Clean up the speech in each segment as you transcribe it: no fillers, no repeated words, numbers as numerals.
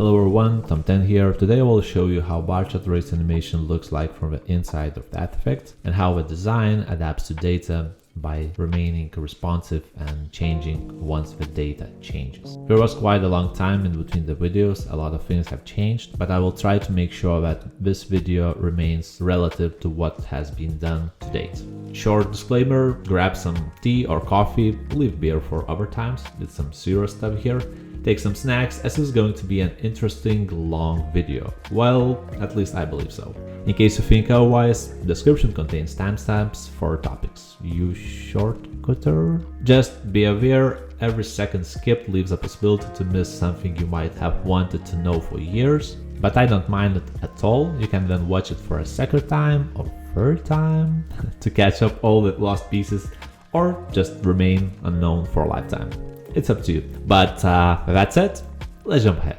Hello everyone, Tom10 here. Today I will show you how bar chart race animation looks like from the inside of After Effects and how the design adapts to data by remaining responsive and changing once the data changes. There was quite a long time in between the videos, a lot of things have changed, but I will try to make sure that this video remains relative to what has been done to date. Short disclaimer, grab some tea or coffee, leave beer for other times, did some serious stuff here. Take some snacks, as this is going to be an interesting long video. Well, at least I believe so. In case you think otherwise, the description contains timestamps for topics. You shortcutter? Just be aware, every second skip leaves a possibility to miss something you might have wanted to know for years, but I don't mind it at all. You can then watch it for a second time or third time to catch up all the lost pieces, or just remain unknown for a lifetime. It's up to you. But that said, let's jump ahead.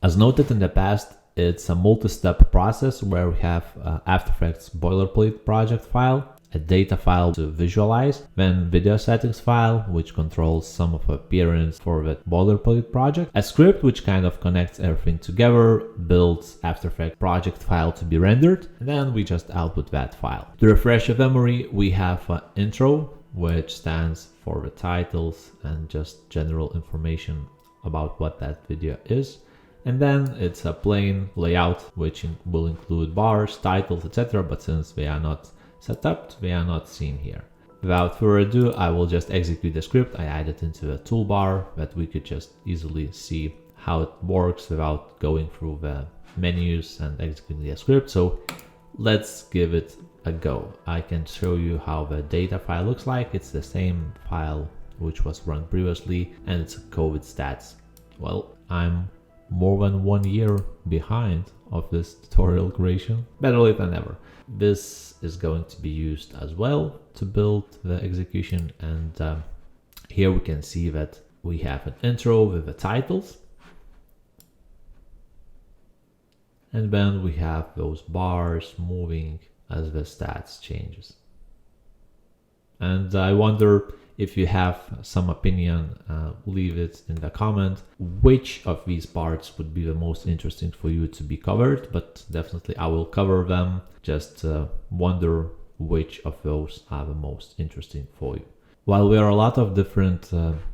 As noted in the past, it's a multi-step process where we have After Effects boilerplate project file, a data file to visualize, then video settings file, which controls some of the appearance for the boilerplate project, a script which kind of connects everything together, builds After Effects project file to be rendered, and then we just output that file. To refresh your memory, we have an intro, which stands for the titles and just general information about what that video is. And then it's a plain layout, which will include bars, titles, etc. But since they are not set up, they are not seen here. Without further ado, I will just execute the script. I added into a toolbar that we could just easily see how it works without going through the menus and executing the script. So let's give it a go. I can show you how the data file looks like. It's the same file which was run previously, and it's a COVID stats. Well, I'm more than 1 year behind of this tutorial creation. Better late than never. This is going to be used as well to build the execution, and here we can see that we have an intro with the titles, and then we have those bars moving as the stats changes. And I wonder if you have some opinion, leave it in the comment. Which of these parts would be the most interesting for you to be covered? But definitely I will cover them. Just wonder which of those are the most interesting for you. While there are a lot of different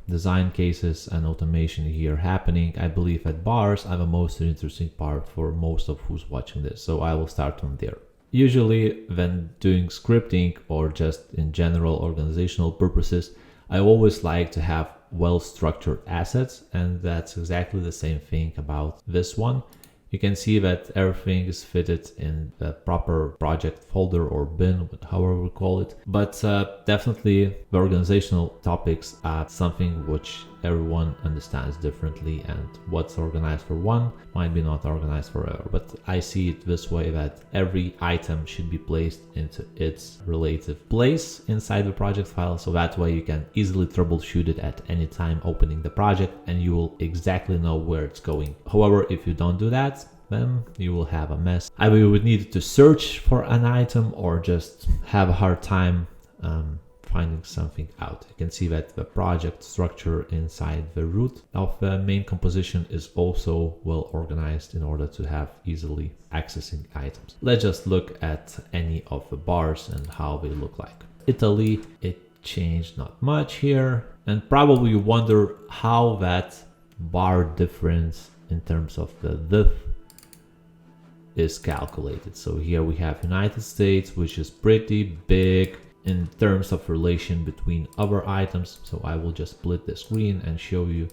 design cases and automation here happening, I believe that bars are the most interesting part for most of who's watching this. So I will start from there. Usually when doing scripting or just in general organizational purposes, I always like to have well-structured assets, and that's exactly the same thing about this one. You can see that everything is fitted in the proper project folder or bin, however we call it. But definitely the organizational topics are something which everyone understands differently, and what's organized for one might be not organized for other. But I see it this way, that every item should be placed into its relative place inside the project file, so that way you can easily troubleshoot it at any time opening the project, and you will exactly know where it's going. However, if you don't do that, then you will have a mess. Either you would need to search for an item or just have a hard time finding something out. You can see that the project structure inside the root of the main composition is also well organized in order to have easily accessing items. Let's just look at any of the bars and how they look like. Italy, it changed not much here, and probably you wonder how that bar difference in terms of the width is calculated. So here we have United States, which is pretty big in terms of relation between other items. So I will just split the screen and show you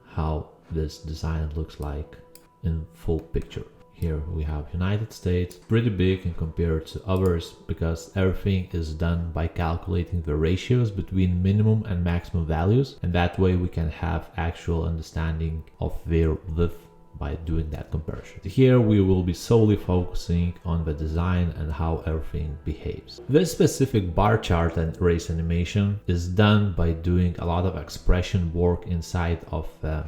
how this design looks like in full picture. Here we have United States, pretty big in compared to others, because everything is done by calculating the ratios between minimum and maximum values, and that way we can have actual understanding of their width by doing that comparison. Here we will be solely focusing on the design and how everything behaves. This specific bar chart and race animation is done by doing a lot of expression work inside of the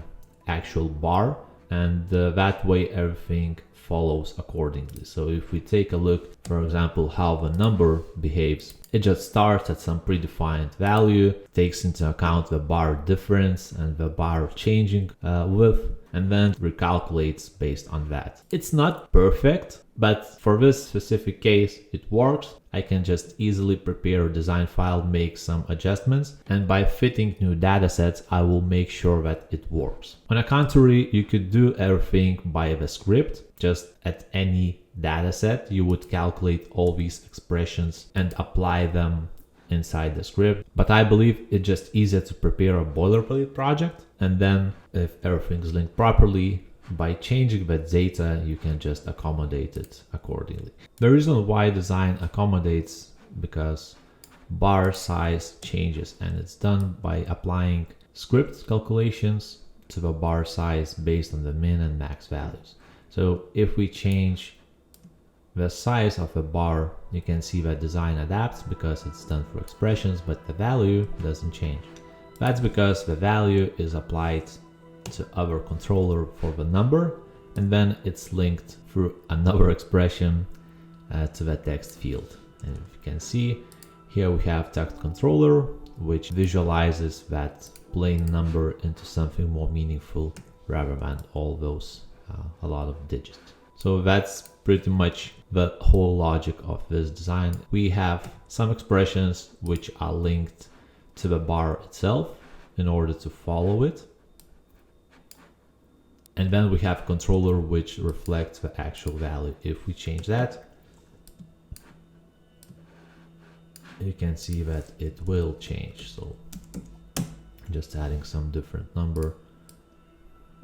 actual bar, and that way everything follows accordingly. So if we take a look, for example, how the number behaves, it just starts at some predefined value, takes into account the bar difference and the bar changing width, and then recalculates based on that. It's not perfect, but for this specific case, it works. I can just easily prepare a design file, make some adjustments, and by fitting new data sets, I will make sure that it works. On the contrary, you could do everything by the script. Just at any data set, you would calculate all these expressions and apply them inside the script. But I believe it's just easier to prepare a boilerplate project, and then if everything's linked properly, by changing the data, you can just accommodate it accordingly. The reason why design accommodates because bar size changes, and it's done by applying script calculations to the bar size based on the min and max values. So if we change the size of a bar, you can see that design adapts because it's done for expressions, but the value doesn't change. That's because the value is applied to our controller for the number, and then it's linked through another expression to the text field. And if you can see here, we have text controller, which visualizes that plain number into something more meaningful rather than all those a lot of digits. So that's pretty much the whole logic of this design. We have some expressions which are linked to the bar itself in order to follow it. And then we have controller which reflects the actual value. If we change that, you can see that it will change. So just adding some different number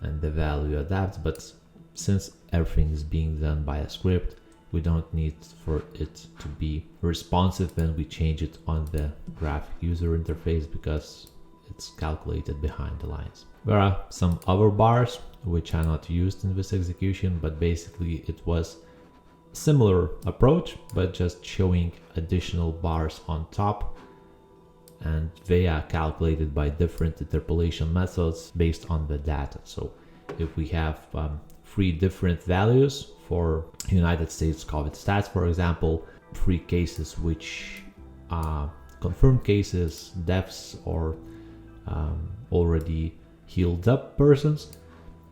and the value adapts. But since everything is being done by a script, we don't need for it to be responsive when we change it on the graphic user interface because it's calculated behind the lines. There are some other bars which are not used in this execution, but basically it was a similar approach, but just showing additional bars on top, and they are calculated by different interpolation methods based on the data. So if we have 3 different values for United States COVID stats, for example, 3 cases which are confirmed cases, deaths, or already healed up persons,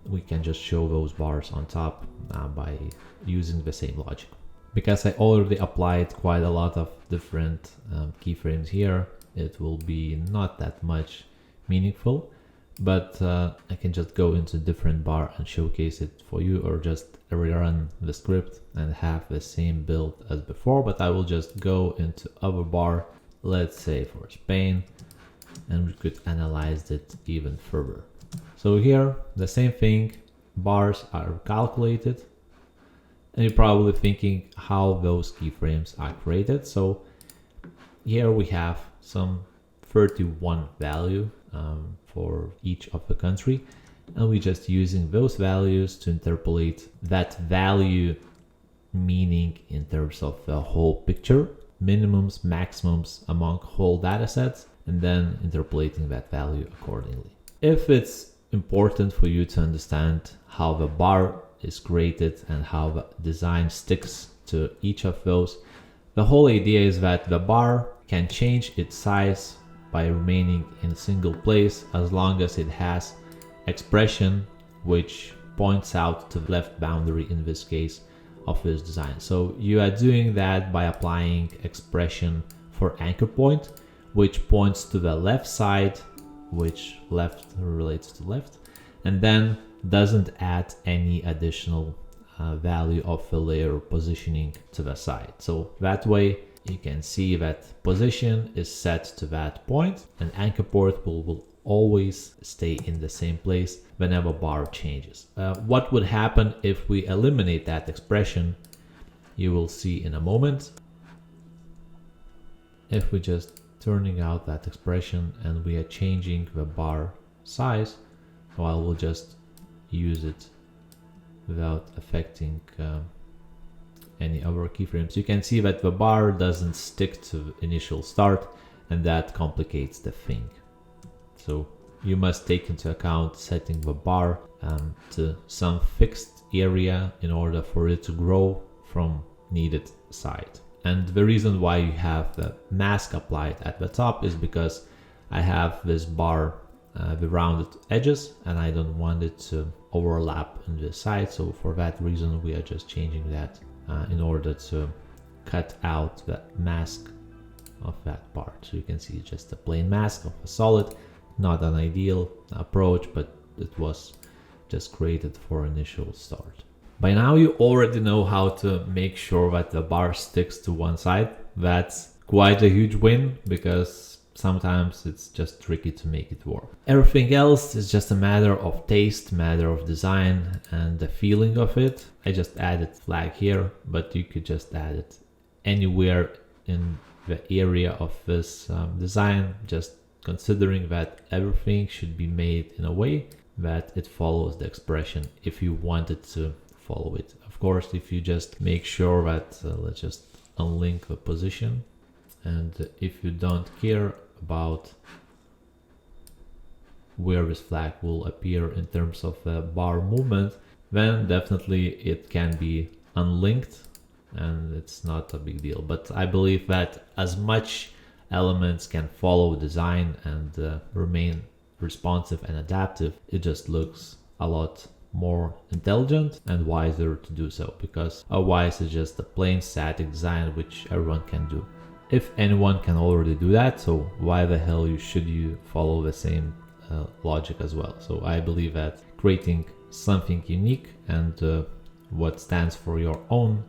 we can just show those bars on top by using the same logic. Because I already applied quite a lot of different keyframes here, it will be not that much meaningful, but I can just go into different bar and showcase it for you, or just rerun the script and have the same build as before. But I will just go into other bar, let's say for Spain, and we could analyze it even further. So here, the same thing, bars are calculated, and you're probably thinking how those keyframes are created. So here we have some 31 value for each of the country, and we're just using those values to interpolate that value meaning in terms of the whole picture, minimums, maximums among whole data sets, and then interpolating that value accordingly. If it's important for you to understand how the bar is created and how the design sticks to each of those, the whole idea is that the bar can change its size by remaining in a single place as long as it has expression which points out to the left boundary, in this case, of this design. So you are doing that by applying expression for anchor point, which points to the left side, which left relates to left, and then doesn't add any additional value of the layer positioning to the side. So that way you can see that position is set to that point, and anchor point will always stay in the same place whenever bar changes. What would happen if we eliminate that expression, you will see in a moment. If we just turning out that expression and we are changing the bar size, so I will just use it without affecting any other keyframes. You can see that the bar doesn't stick to initial start, and that complicates the thing. So you must take into account setting the bar to some fixed area in order for it to grow from needed side. And the reason why you have the mask applied at the top is because I have this bar, the rounded edges, and I don't want it to overlap on the side. So for that reason, we are just changing that in order to cut out the mask of that part. So you can see just a plain mask of a solid, not an ideal approach, but it was just created for initial start. By now you already know how to make sure that the bar sticks to one side. That's quite a huge win because sometimes it's just tricky to make it work. Everything else is just a matter of taste, matter of design and the feeling of it. I just added flag here, but you could just add it anywhere in the area of this design, just considering that everything should be made in a way that it follows the expression if you wanted to follow it. Of course, if you just make sure that let's just unlink the position, and if you don't care about where this flag will appear in terms of the bar movement, then definitely it can be unlinked and it's not a big deal. But I believe that as much elements can follow design and remain responsive and adaptive, it just looks a lot more intelligent and wiser to do so, because otherwise it's just a plain static design which everyone can do. If anyone can already do that, so why the hell should you follow the same logic as well? So I believe that creating something unique and what stands for your own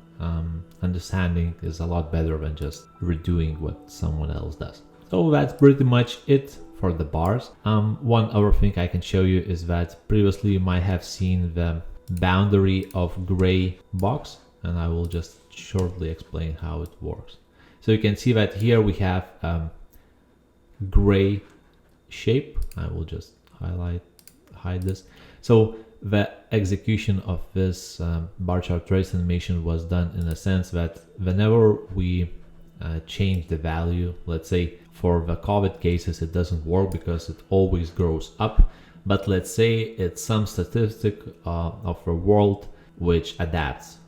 understanding is a lot better than just redoing what someone else does. So that's pretty much it for the bars. One other thing I can show you is that previously you might have seen the boundary of gray box, and I will just shortly explain how it works. So you can see that here we have gray shape. I will just hide this. So the execution of this bar chart trace animation was done in a sense that whenever we change the value, let's say for the COVID cases it doesn't work because it always grows up, but let's say it's some statistic of a world which adapts.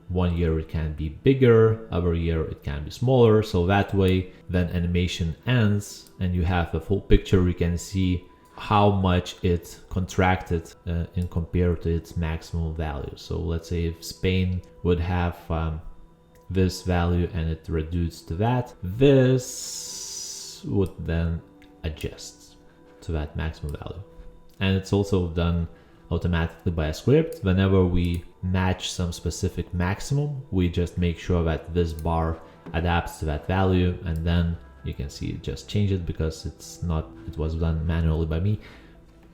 One year it can be bigger, other year it can be smaller, so that way when animation ends and you have the full picture, you can see how much it contracted in compared to its maximum value. So let's say if Spain would have this value and it reduced to that, this would then adjust to that maximum value. And it's also done automatically by a script. Whenever we match some specific maximum, we just make sure that this bar adapts to that value, and then you can see it just changed it because it was done manually by me.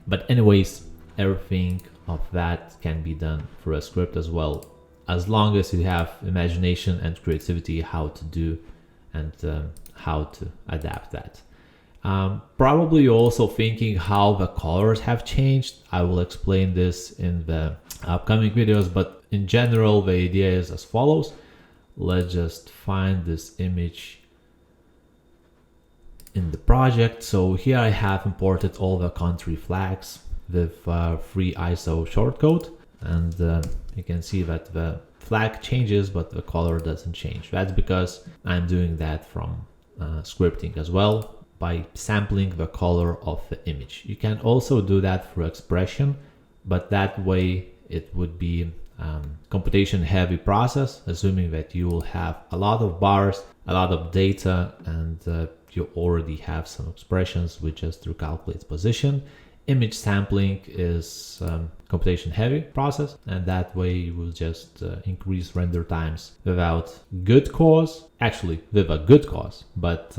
But anyways, everything of that can be done through a script as well, as long as you have imagination and creativity how to do and how to adapt that. Probably you're also thinking how the colors have changed. I will explain this in the upcoming videos, but in general the idea is as follows. Let's just find this image in the project. So here I have imported all the country flags with free ISO shortcode, and you can see that the flag changes but the color doesn't change. That's because I'm doing that from scripting as well, by sampling the color of the image. You can also do that through expression, but that way it would be computation heavy process, assuming that you will have a lot of bars, a lot of data, and you already have some expressions which just recalculate position. Image sampling is computation heavy process, and that way you will just increase render times without good cause, actually with a good cause, but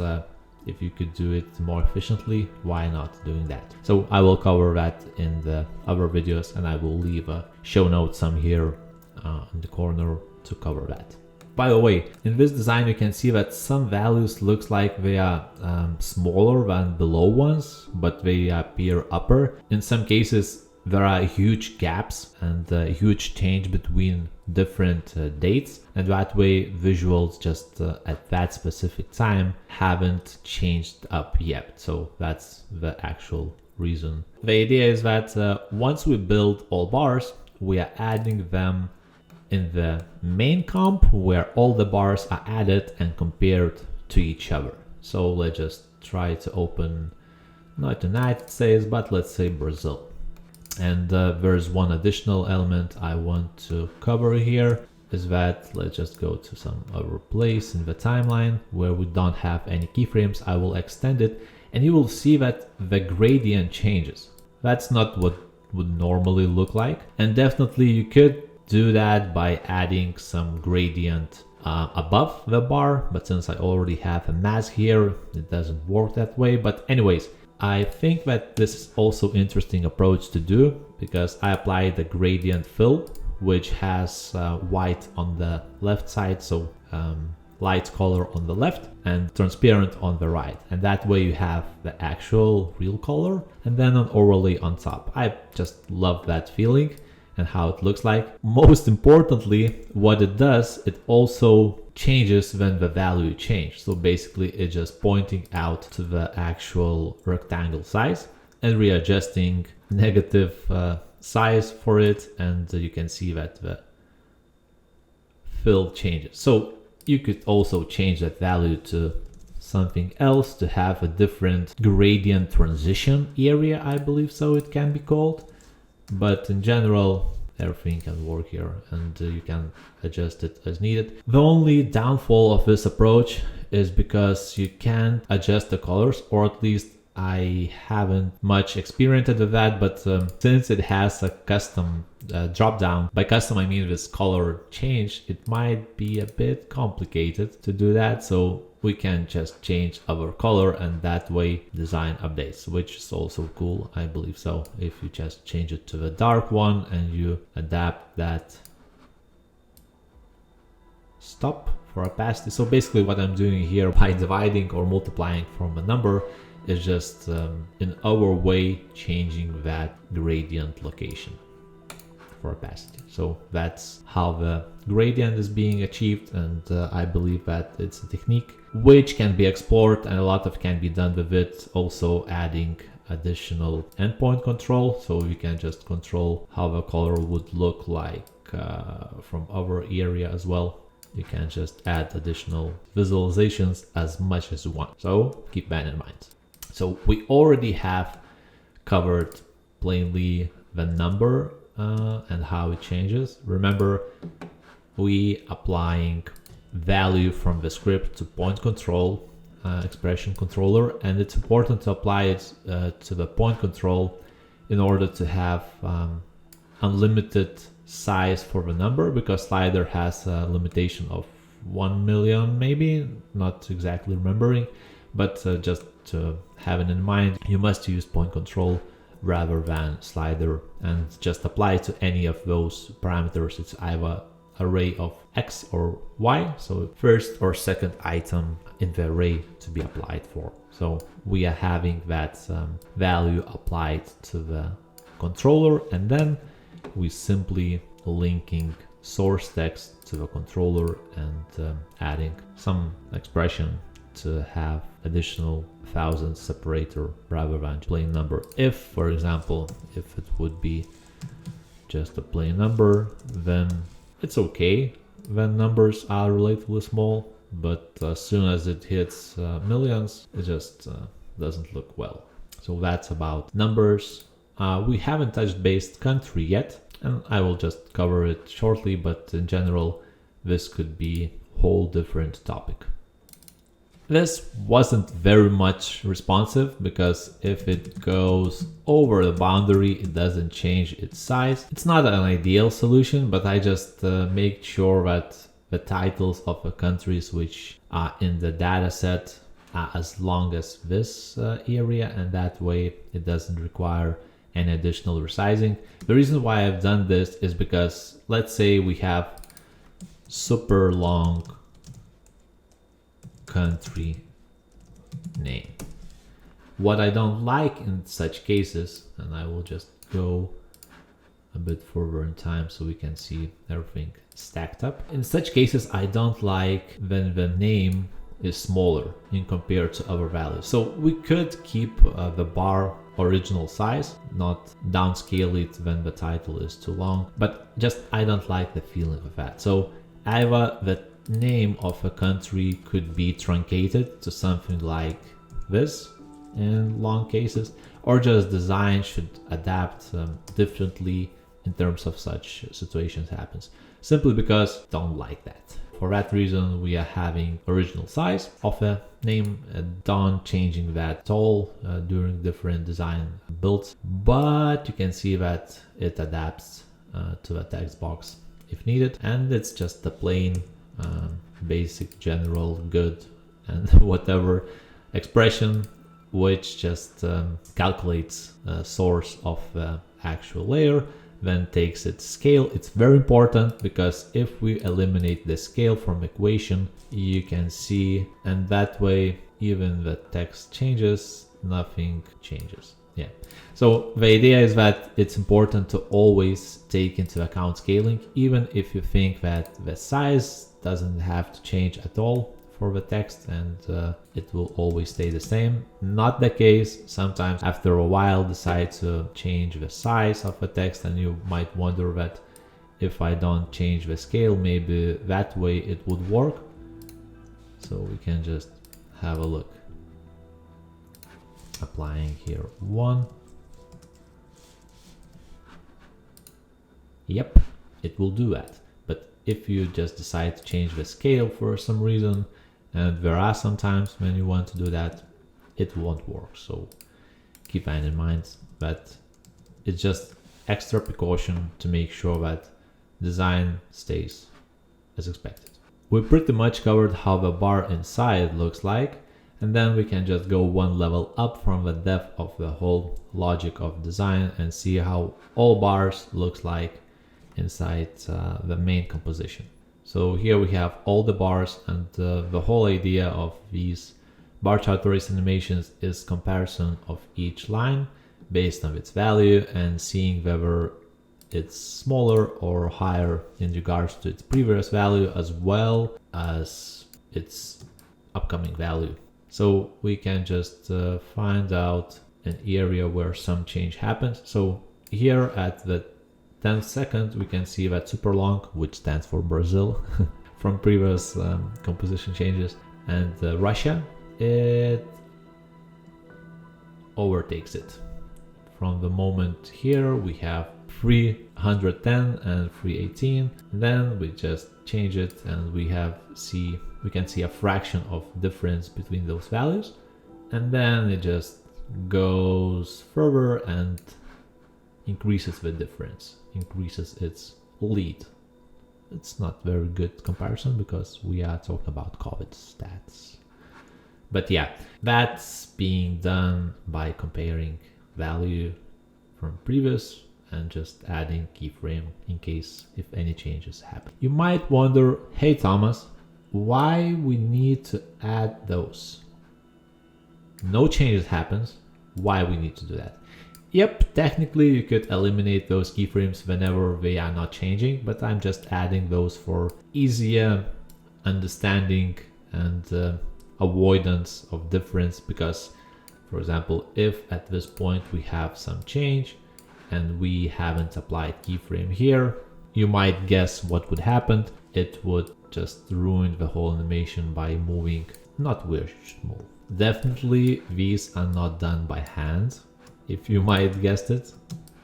if you could do it more efficiently, why not doing that? So I will cover that in the other videos, and I will leave a show notes some here in the corner to cover that. By the way, in this design you can see that some values looks like they are smaller than below ones, but they appear upper. In some cases there are huge gaps and a huge change between different dates, and that way visuals just at that specific time haven't changed up yet. So that's the actual reason. The idea is that once we build all bars, we are adding them in the main comp where all the bars are added and compared to each other. So let's just try to open not United States, but let's say Brazil. And there's one additional element I want to cover here, is that let's just go to some other place in the timeline where we don't have any keyframes. I will extend it and you will see that the gradient changes. That's not what would normally look like. And definitely you could do that by adding some gradient above the bar, but since I already have a mask here, it doesn't work that way. But anyways, I think that this is also interesting approach to do, because I apply the gradient fill, which has white on the left side, so light color on the left and transparent on the right, and that way you have the actual real color and then an overlay on top. I just love that feeling and how it looks like. Most importantly, what it does, it also changes when the value changes. So basically it's just pointing out to the actual rectangle size and readjusting negative size for it, and you can see that the fill changes. So you could also change that value to something else to have a different gradient transition area, I believe so it can be called. But in general, everything can work here, and you can adjust it as needed. The only downfall of this approach is because you can't adjust the colors, or at least I haven't much experience with that, but since it has a custom drop down, by custom I mean this color change, it might be a bit complicated to do that. So we can just change our color and that way design updates, which is also cool, I believe so. If you just change it to the dark one and you adapt that stop for opacity. So basically what I'm doing here by dividing or multiplying from a number is just in our way changing that gradient location for opacity. So that's how the gradient is being achieved, and I believe that it's a technique which can be explored and a lot of can be done with it. Also adding additional endpoint control, so you can just control how the color would look like from our area as well. You can just add additional visualizations as much as you want, so keep that in mind. So we already have covered plainly the number and how it changes. Remember, we applying value from the script to point control expression controller, and it's important to apply it to the point control in order to have unlimited size for the number, because slider has a limitation of 1 million, maybe, not exactly remembering, but just to have it in mind, you must use point control rather than slider, and just apply to any of those parameters. It's either array of X or Y, so first or second item in the array to be applied for. So we are having that value applied to the controller, and then we simply linking source text to the controller and adding some expression to have additional thousands separator rather than plain number. If, for example, if it would be just a plain number, then it's okay when numbers are relatively small, but as soon as it hits millions, it just doesn't look well. So that's about numbers. We haven't touched based country yet, and I will just cover it shortly, but in general, this could be a whole different topic. This wasn't very much responsive, because if it goes over the boundary, it doesn't change its size. It's not an ideal solution, but I just make sure that the titles of the countries which are in the data set are as long as this area, and that way it doesn't require any additional resizing. The reason why I've done this is because let's say we have super long country name. What I don't like in such cases, and I will just go a bit further in time so we can see everything stacked up. In such cases, I don't like when the name is smaller in compared to other values. So we could keep the bar original size, not downscale it when the title is too long, but just I don't like the feeling of that. So either the name of a country could be truncated to something like this in long cases, or just design should adapt differently in terms of such situations happens, simply because I don't like that. For that reason, we are having original size of a name, don't changing that at all during different design builds, but you can see that it adapts to the text box if needed, and it's just the plain basic general good and whatever expression which just calculates source of the actual layer, then takes its scale. It's very important because if we eliminate the scale from equation, you can see, and that way even the text changes, nothing changes. Yeah. So the idea is that it's important to always take into account scaling, even if you think that the size doesn't have to change at all for the text and it will always stay the same. Not the case. Sometimes after a while decide to change the size of the text, and you might wonder that if I don't change the scale, maybe that way it would work. So we can just have a look. Applying here 1. Yep, it will do that. But if you just decide to change the scale for some reason, and there are some times when you want to do that, it won't work. So keep that in mind, that it's just extra precaution to make sure that design stays as expected. We pretty much covered how the bar inside looks like, and then we can just go one level up from the depth of the whole logic of design and see how all bars looks like inside the main composition. So here we have all the bars, and the whole idea of these bar chart race animations is comparison of each line based on its value and seeing whether it's smaller or higher in regards to its previous value as well as its upcoming value. So we can just find out an area where some change happens. So here at the 10 seconds, we can see that super long, which stands for Brazil from previous composition changes, and Russia, it overtakes it. From the moment here, we have 310 and 318. Then we just change it, and we can see a fraction of difference between those values, and then it just goes further and increases the difference, increases its lead. It's not very good comparison because we are talking about COVID stats. But yeah, that's being done by comparing value from previous and just adding keyframe in case if any changes happen. You might wonder, hey Thomas, why we need to add those? No changes happens, why we need to do that? Yep, technically you could eliminate those keyframes whenever they are not changing, but I'm just adding those for easier understanding and avoidance of difference, because for example, if at this point we have some change and we haven't applied keyframe here, you might guess what would happen. It would just ruin the whole animation by moving not where it should move. Definitely these are not done by hand, if you might guessed it.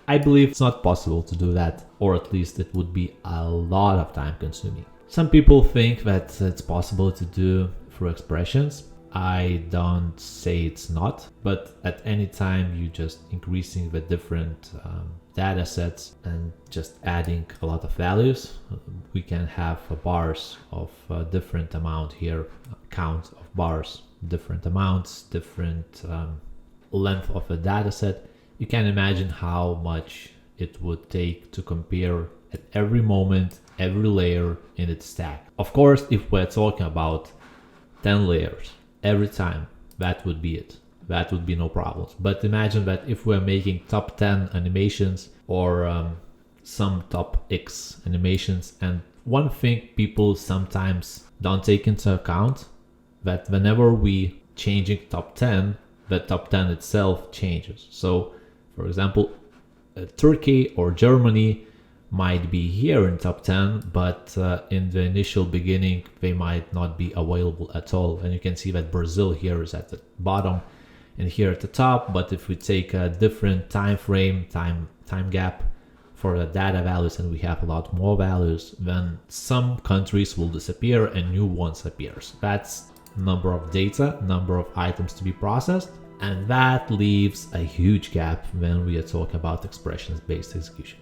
I believe it's not possible to do that, or at least it would be a lot of time consuming. Some people think that it's possible to do through expressions. I don't say it's not, but at any time you just increasing the different data sets and just adding a lot of values, we can have bars of a different amount here, count of bars, different amounts, different length of a data set. You can imagine how much it would take to compare at every moment, every layer in its stack. Of course, if we're talking about 10 layers every time, that would be it. That would be no problems. But imagine that if we're making top 10 animations or some top X animations. And one thing people sometimes don't take into account, that whenever we changing top 10, the top 10 itself changes. So for example, Turkey or Germany might be here in top 10, but in the initial beginning they might not be available at all. And you can see that Brazil here is at the bottom and here at the top. But if we take a different time frame, time gap for the data values, and we have a lot more values, then some countries will disappear and new ones appears. That's number of data, number of items to be processed, and that leaves a huge gap when we are talking about expressions-based execution.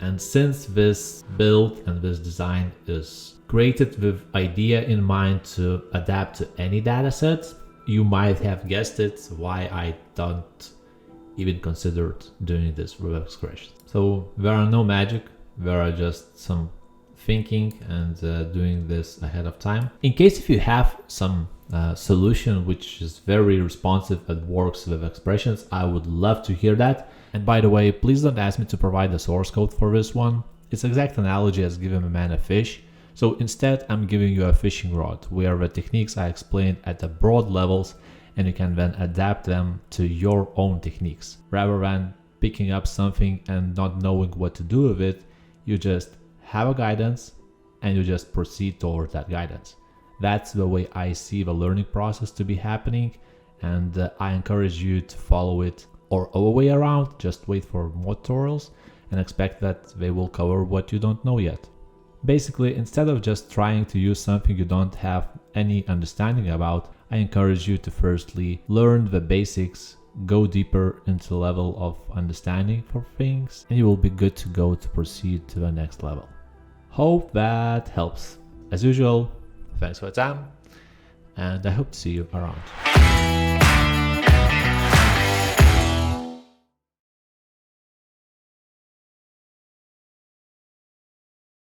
And since this build and this design is created with idea in mind to adapt to any data set, you might have guessed it why I don't even considered doing this with expressions. So there are no magic, there are just some thinking and doing this ahead of time. In case if you have some solution which is very responsive and works with expressions, I would love to hear that. And by the way, please don't ask me to provide the source code for this one. It's exact analogy as giving a man a fish. So instead, I'm giving you a fishing rod where the techniques I explained at the broad levels, and you can then adapt them to your own techniques. Rather than picking up something and not knowing what to do with it, you just have a guidance and you just proceed towards that guidance. That's the way I see the learning process to be happening, and I encourage you to follow it, or other way around, just wait for more tutorials and expect that they will cover what you don't know yet. Basically, instead of just trying to use something you don't have any understanding about, I encourage you to firstly learn the basics, go deeper into the level of understanding for things, and you will be good to go to proceed to the next level. Hope that helps. As usual, thanks for your time, and I hope to see you around.